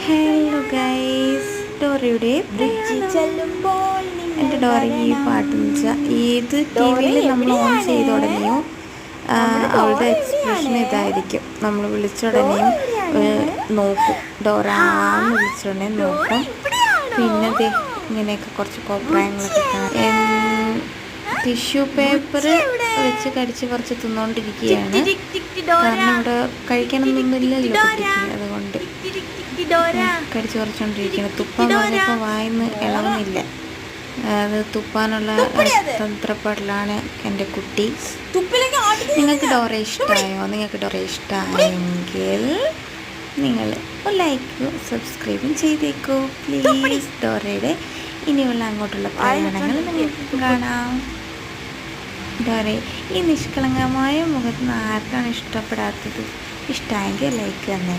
Hello guys, ഡോറയുടെ എൻ്റെ ഡോറയ്ക്ക് ഈ പാട്ടെന്ന് വെച്ചാൽ ഏത് ടി വിയിൽ നമ്മൾ ഓൺ ചെയ്ത തുടങ്ങിയും അവളുടെ എക്സ്പ്രഷൻ ഇതായിരിക്കും. നമ്മൾ വിളിച്ച ഉടനെയും നോക്കും, ഡോറാന്ന് വിളിച്ച ഉടനെ നോക്കും. പിന്നെ ഇങ്ങനെയൊക്കെ കുറച്ച് കോപ്രായങ്ങളൊക്കെ ടിഷ്യൂ പേപ്പർ വെച്ച് കടിച്ച് കുറച്ച് തിന്നുകൊണ്ടിരിക്കുകയാണ്. കാരണം ഇവിടെ കഴിക്കാനൊന്നുമില്ലല്ലോ കുട്ടിക്ക്, അതുകൊണ്ട് കടിച്ച് കുറച്ചുകൊണ്ടിരിക്കുകയാണ്. തുപ്പാൻ പറഞ്ഞപ്പോൾ വായിന്ന് ഇളവുന്നില്ല. അത് തുപ്പാനുള്ള തന്ത്രപ്പാടിലാണ് എൻ്റെ കുട്ടി. നിങ്ങൾക്ക് ഡോറ ഇഷ്ടമായോ? നിങ്ങൾക്ക് ഡോറ ഇഷ്ടമായെങ്കിൽ നിങ്ങൾ ലൈക്കും സബ്സ്ക്രൈബും ചെയ്തേക്കൂ പ്ലീസ്. ഡോറയുടെ ഇനിയുള്ള അങ്ങോട്ടുള്ള പ്രകടനങ്ങൾ നിങ്ങൾക്ക് കാണാം. ഡോറ ഈ നിഷ്കളങ്കമായ മുഖത്ത് ആർക്കാണ് ഇഷ്ടപ്പെടാത്തത്? ഇഷ്ടമായെങ്കിൽ ലൈക്ക് തന്നെ.